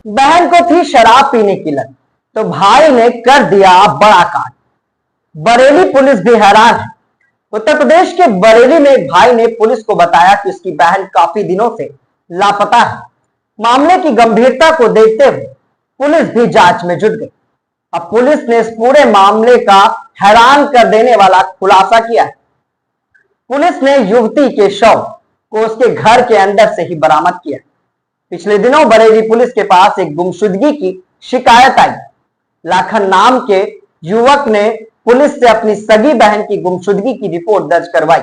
बहन को थी शराब पीने की लत, तो भाई ने कर दिया बड़ा कांड। बरेली पुलिस भी हैरान है। उत्तर प्रदेश के बरेली में एक भाई ने पुलिस को बताया कि उसकी बहन काफी दिनों से लापता है। मामले की गंभीरता को देखते हुए पुलिस भी जांच में जुट गई। अब पुलिस ने इस पूरे मामले का हैरान कर देने वाला खुलासा किया है। पुलिस ने युवती के शव को उसके घर के अंदर से ही बरामद किया। पिछले दिनों बरेली पुलिस के पास एक गुमशुदगी की शिकायत आई। लाखन नाम के युवक ने पुलिस से अपनी सगी बहन की गुमशुदगी की रिपोर्ट दर्ज करवाई।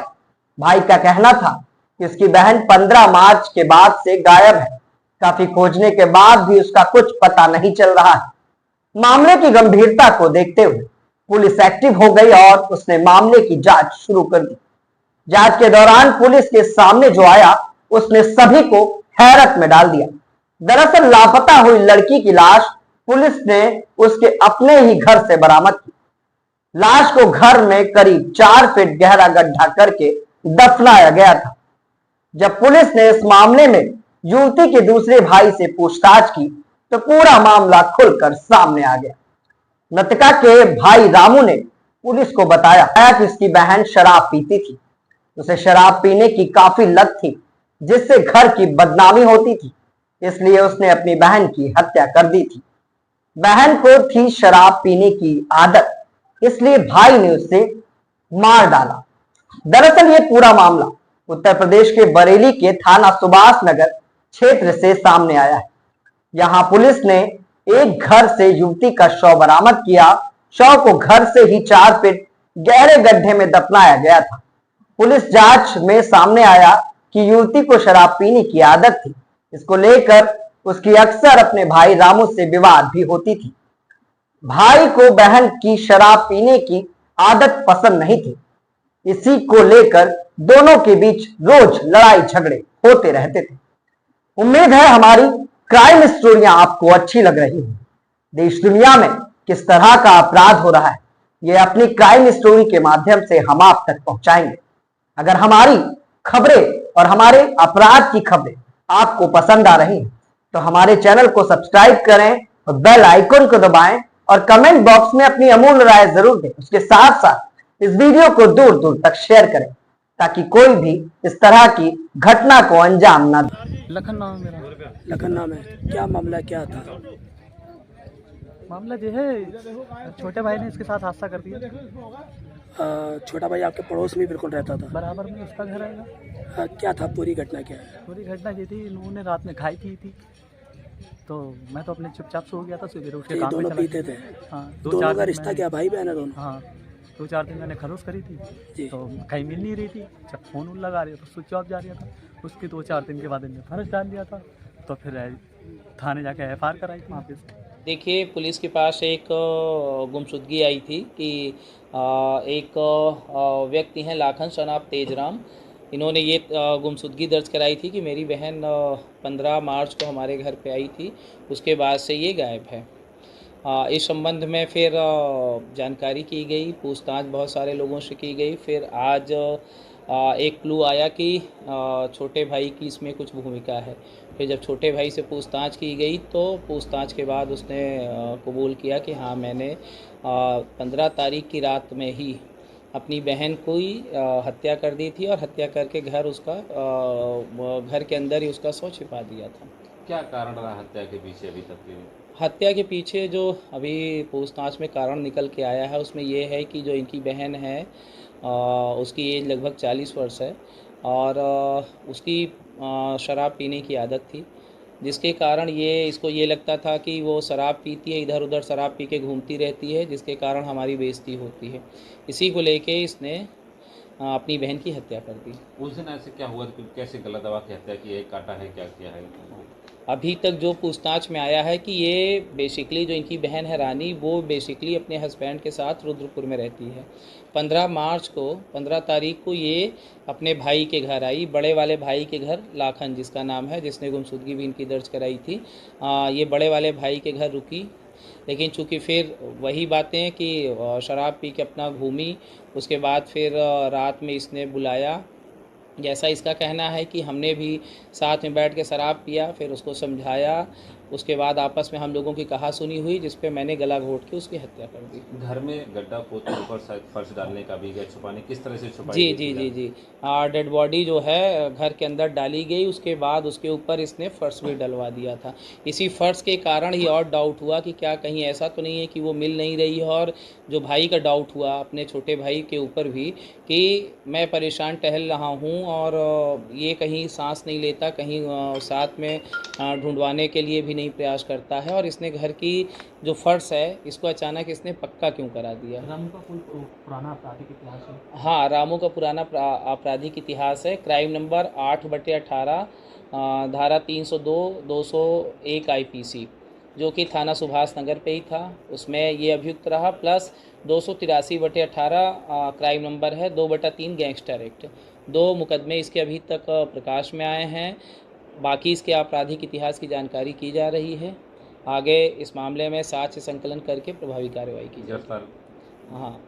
भाई का कहना था कि उसकी बहन 15 मार्च के बाद से गायब है। काफी खोजने के बाद भी उसका कुछ पता नहीं चल रहा है। मामले की गंभीरता को देखते हुए पुलिस एक्टिव हो गई और उसने मामले की जांच शुरू कर दी। जांच के दौरान पुलिस के सामने जो आया उसने सभी को हैरत में डाल दिया। दरअसल लापता हुई लड़की की लाश पुलिस ने उसके अपने ही घर से बरामद की। लाश को घर में करीब 4 फीट गहरा गड्ढा करके दफनाया गया था। जब पुलिस ने इस मामले में युवती के दूसरे भाई से पूछताछ की तो पूरा मामला खुलकर सामने आ गया। मृतका के भाई रामू ने पुलिस को बताया कि उसकी बहन शराब पीती थी। उसे शराब पीने की काफी लत थी, जिससे घर की बदनामी होती थी, इसलिए उसने अपनी बहन की हत्या कर दी थी। बहन को थी शराब पीने की आदत, इसलिए भाई ने उसे मार डाला। दरअसल ये पूरा मामला उत्तर प्रदेश के बरेली के थाना सुभाष नगर क्षेत्र से सामने आया है। यहां पुलिस ने एक घर से युवती का शव बरामद किया। शव को घर से ही 4 फीट गहरे गड्ढे में दफनाया गया था। पुलिस जांच में सामने आया कि युवती को शराब पीने की आदत थी। इसको लेकर उसकी अक्सर अपने भाई रामू से विवाद भी होती थी। भाई को बहन की शराब पीने की आदत पसंद नहीं थी। इसी को लेकर दोनों के बीच रोज लड़ाई झगड़े होते रहते थे। उम्मीद है हमारी क्राइम स्टोरियां आपको अच्छी लग रही होंगी। देश दुनिया में किस तरह का अपराध हो रहा है, ये अपनी क्राइम स्टोरी के माध्यम से हम आप तक पहुंचाएंगे। अगर हमारी खबरें और हमारे अपराध की खबरें आपको पसंद आ रही हैं तो हमारे चैनल को सब्सक्राइब करें और बेल आइकन को दबाएं और कमेंट बॉक्स में अपनी अमूल्य राय जरूर दें। उसके साथ साथ इस वीडियो को दूर दूर तक शेयर करें ताकि कोई भी इस तरह की घटना को अंजाम ना दे। लखन नाम है मेरा। लखन नाम है। क्या मामला क्या था? मामला जो है छोटे भाई ने इसके साथ हादसा कर दिया। छोटा भाई आपके पड़ोस में बिल्कुल रहता था? बराबर में उसका घर आएगा। क्या था पूरी घटना क्या है? पूरी घटना ये थी, इन्होंने रात में खाई पी थी, तो मैं तो अपने चुपचाप सो गया था। सवेरे उठ के काम पे दोनों चला पीते गया। थे? हाँ, दोनों का रिश्ता क्या भाई बहन है दोनों? हाँ, 2-4 दिन मैंने खरोश करी थी जी। तो कहीं मिल नहीं रही थी। जब फ़ोन उन लगा रहे तो स्विच ऑफ जा रहा था। उसके 2-4 दिन के बाद इन्हें फर्ज डाल दिया था, तो फिर थाने जाके FIR कराई थी वहाँ पे। देखिए, पुलिस के पास एक गुमशुदगी आई थी कि एक व्यक्ति हैं लाखन सनाब तेजराम। इन्होंने ये गुमशुदगी दर्ज कराई थी कि मेरी बहन 15 मार्च को हमारे घर पे आई थी, उसके बाद से ये गायब है। इस संबंध में फिर जानकारी की गई, पूछताछ बहुत सारे लोगों से की गई। फिर आज एक क्लू आया कि छोटे भाई की इसमें कुछ भूमिका है। फिर जब छोटे भाई से पूछताछ की गई तो पूछताछ के बाद उसने कबूल किया कि हाँ, मैंने 15 तारीख की रात में ही अपनी बहन को ही हत्या कर दी थी और हत्या करके घर के अंदर ही उसका शव छिपा दिया था। क्या कारण रहा हत्या के पीछे अभी तक? हत्या के पीछे जो अभी पूछताछ में कारण निकल के आया है उसमें ये है कि जो इनकी बहन है उसकी एज लगभग 40 वर्ष है और उसकी शराब पीने की आदत थी, जिसके कारण इसको ये लगता था कि वो शराब पीती है, इधर उधर शराब पी के घूमती रहती है, जिसके कारण हमारी बेइज्जती होती है। इसी को लेके इसने अपनी बहन की हत्या कर दी। उस दिन ऐसे क्या हुआ, कैसे गला दबा के हत्या की है, काटा है, क्या किया है? अभी तक जो पूछताछ में आया है कि ये बेसिकली जो इनकी बहन है रानी, वो बेसिकली अपने हस्बैंड के साथ रुद्रपुर में रहती है। 15 तारीख को ये अपने भाई के घर आई, बड़े वाले भाई के घर, लाखन जिसका नाम है, जिसने गुमशुदगी भी इनकी दर्ज कराई थी। ये बड़े वाले भाई के घर रुकी, लेकिन चूँकि फिर वही बातें कि शराब पी के अपना घूमी, उसके बाद फिर रात में इसने बुलाया। जैसा इसका कहना है कि हमने भी साथ में बैठ के शराब पिया, फिर उसको समझाया उसके बाद आपस में हम लोगों की कहा-सुनी हुई, जिस पे मैंने गला घोंट के उसकी हत्या कर दी। घर में गड्ढा खोद के ऊपर शायद फर्श डालने का भी गया छुपाने, किस तरह से छुपाई जी, गई जी, थी जी, घर? जी। डेड बॉडी जो है घर के अंदर डाली गई, उसके बाद उसके ऊपर इसने फर्श भी डलवा दिया था। इसी फर्श के कारण ही और डाउट हुआ कि क्या कहीं ऐसा तो नहीं है कि वो मिल नहीं रही है, और जो भाई का डाउट हुआ अपने छोटे भाई के ऊपर भी कि मैं परेशान टहल रहा हूँ और ये कहीं साँस नहीं लेता, कहीं साथ में ढूँढवाने के लिए भी नहीं प्रयास करता है, और इसने घर की जो फर्श है इसको अचानक इसने पक्का क्यों करा दिया। रामू का कोई पुराना आपराधिक इतिहास है? हाँ, रामू का पुराना आपराधिक इतिहास है। क्राइम नंबर 8/18, धारा 302, 201 आईपीसी, जो कि थाना सुभाष नगर पे ही था, उसमें ये अभियुक्त रहा, प्लस 283/18 क्राइम नंबर है, 2/3 गैंगस्टर एक्ट। 2 मुकदमे इसके अभी तक प्रकाश में आए हैं। बाकी इसके आपराधिक इतिहास की जानकारी की जा रही है। आगे इस मामले में साक्ष्य संकलन करके प्रभावी कार्रवाई की जाएगी। गिरफ्तार हाँ।